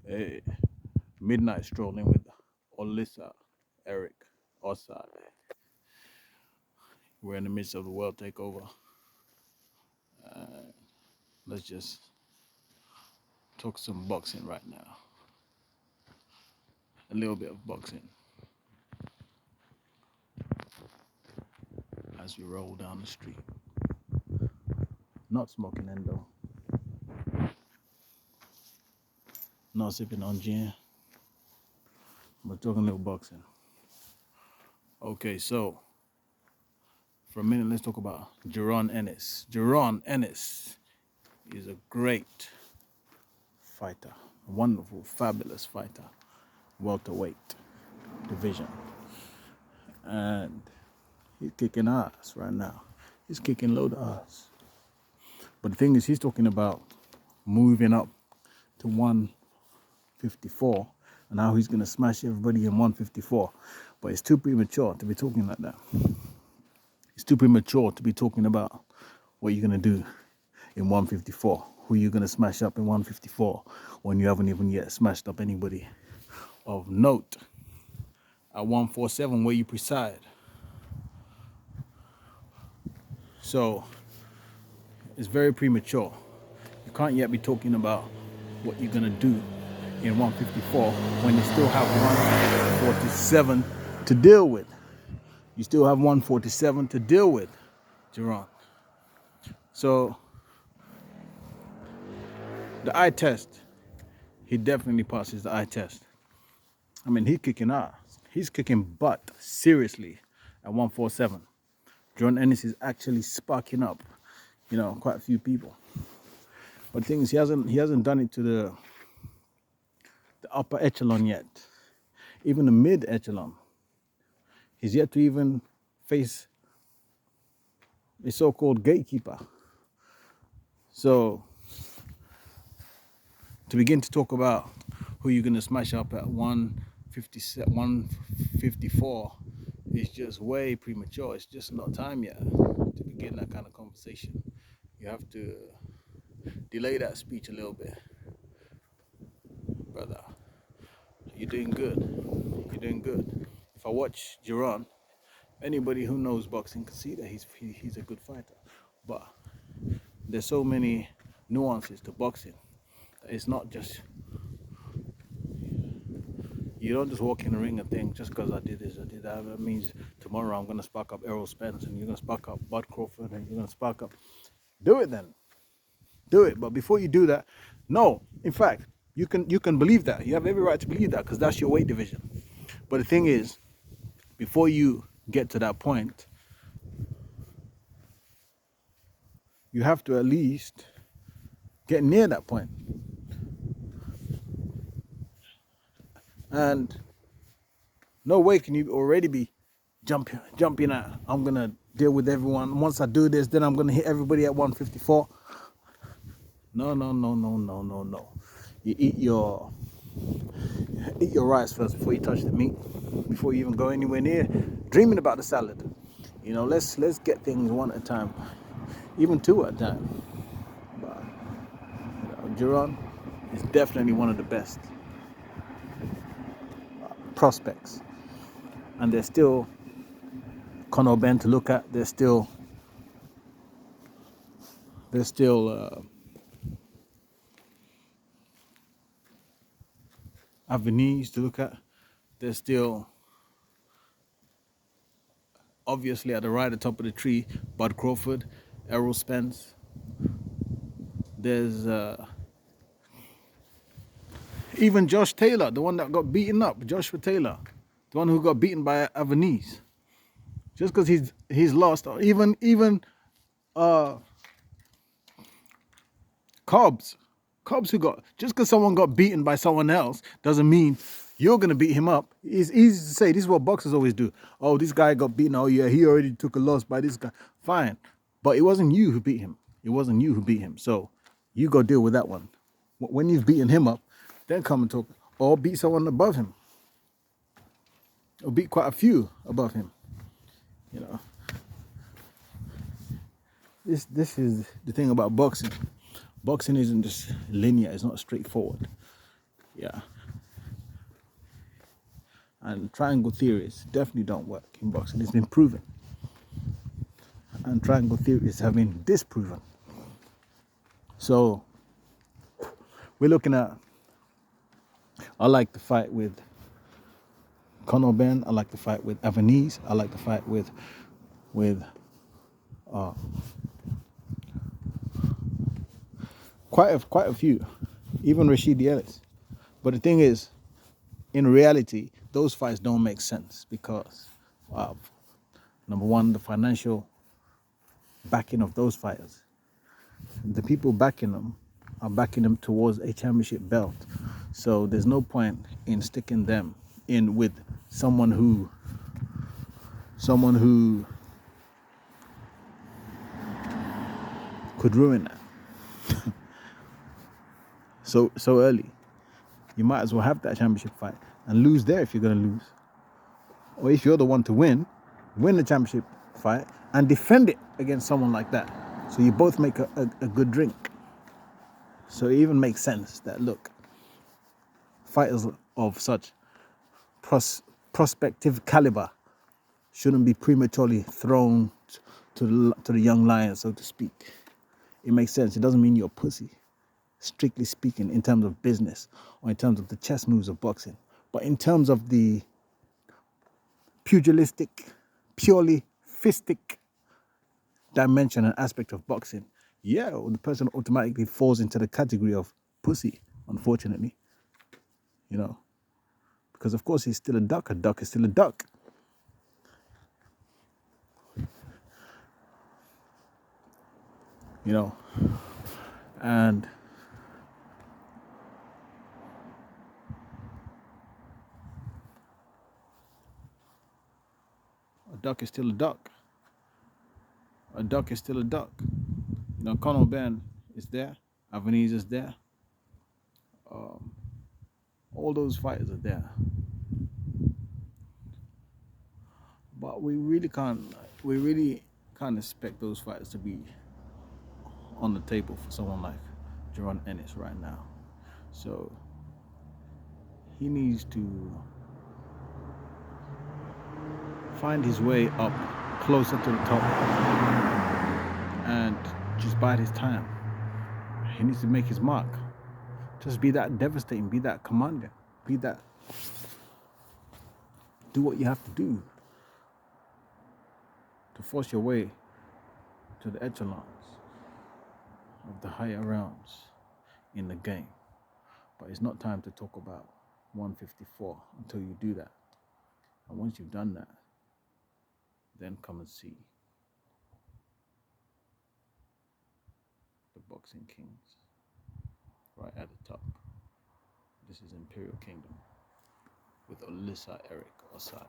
a midnight strolling with OLISA, Eric, OSSAI. We're in the midst of the world takeover. Let's just talk some boxing right now. A little bit of boxing as we roll down the street. Not smoking endo. Not sipping on gin. We're talking a little boxing. Okay, so for a minute, let's talk about JARON ENNIS. JARON ENNIS is a great fighter, a wonderful, fabulous fighter, welterweight division. And he's kicking ass right now. He's kicking load of ass. But the thing is, he's talking about moving up to 154 and how he's going to smash everybody in 154. But it's too premature to be talking like that. It's too premature to be talking about what you're going to do in 154, who you're going to smash up in 154 when you haven't even yet smashed up anybody of note at 147 where you preside. So it's very premature. You can't yet be talking about what you're going to do in 154 when you still have 147 to deal with. You still have 147 to deal with, JARON. So the eye test, he definitely passes the eye test. I mean, he's kicking ass. He's kicking butt, seriously, at 147. JARON ENNIS is actually sparking up, quite a few people. But the thing is, he hasn't done it to the upper echelon yet. Even the mid echelon. He's yet to even face a so-called gatekeeper. So to begin to talk about who you're going to smash up at 154 is just way premature. It's just not time yet to begin that kind of conversation. You have to delay that speech a little bit. Brother, you're doing good. You're doing good. If I watch JARON, anybody who knows boxing can see that he's a good fighter. But there's so many nuances to boxing. It's not just, you don't just walk in the ring and think, just because I did this, I did that, that means tomorrow I'm going to spark up Errol Spence and you're going to spark up Bud Crawford and you're going to spark up. Do it then. Do it. But before you do that, no. In fact, you can believe that. You have every right to believe that because that's your weight division. But the thing is, before you get to that point, you have to at least get near that point. And no way can you already be jumping at, I'm going to deal with everyone. Once I do this, then I'm going to hit everybody at 154. No. You eat your rice first before you touch the meat, before you even go anywhere near dreaming about the salad. Let's get things one at a time, even two at a time. But JARON is definitely one of the best prospects, and there's still Conor Ben to look at. There's still avenues to look at. There's still, obviously, at the right at the top of the tree, Bud Crawford, Errol Spence. There's even Josh Taylor, the one that got beaten up. Joshua Taylor, the one who got beaten by Avenis. Just because he's lost, or even Cobbs who got, just because someone got beaten by someone else doesn't mean you're going to beat him up. It's easy to say. This is what boxers always do. Oh, this guy got beaten. Oh, yeah, he already took a loss by this guy. Fine. But it wasn't you who beat him. It wasn't you who beat him. So you go deal with that one. When you've beaten him up, then come and talk. Or beat someone above him. Or beat quite a few above him. This is the thing about boxing. Boxing isn't just linear. It's not straightforward. Yeah. And triangle theories definitely don't work in boxing. It's been proven. And triangle theories have been disproven. So we're looking at, I like the fight with Conor Ben. I like the fight with ENNIS. I like the fight with quite a few, even Rashidi Ellis. But the thing is, in reality, those fights don't make sense because of, number one, the financial backing of those fighters. The people backing them are backing them towards a championship belt. So there's no point in sticking them in with someone who could ruin that so early. You might as well have that championship fight and lose there if you're going to lose. Or if you're the one to win the championship fight and defend it against someone like that. So you both make a good drink. So it even makes sense that, look, fighters of such prospective caliber shouldn't be prematurely thrown to the young lion, so to speak. It makes sense. It doesn't mean you're a pussy, strictly speaking, in terms of business or in terms of the chess moves of boxing. But in terms of the pugilistic, purely fistic dimension and aspect of boxing, yeah, the person automatically falls into the category of pussy, unfortunately. You know, because of course he's still a duck. A duck is still a duck. You know, and a duck is still a duck. A duck is still a duck. You know, Conor Ben is there. ENNIS is there. All those fighters are there. But we really can't expect those fighters to be on the table for someone like JARON ENNIS right now. So he needs to find his way up closer to the top and just bide his time. He needs to make his mark. Just be that devastating, be that commanding, do what you have to do to force your way to the echelons of the higher realms in the game. But it's not time to talk about 154 until you do that. And once you've done that, then come and see the Boxing Kings right at the top. This is Imperial Kingdom with OLISA Eric OSSAI.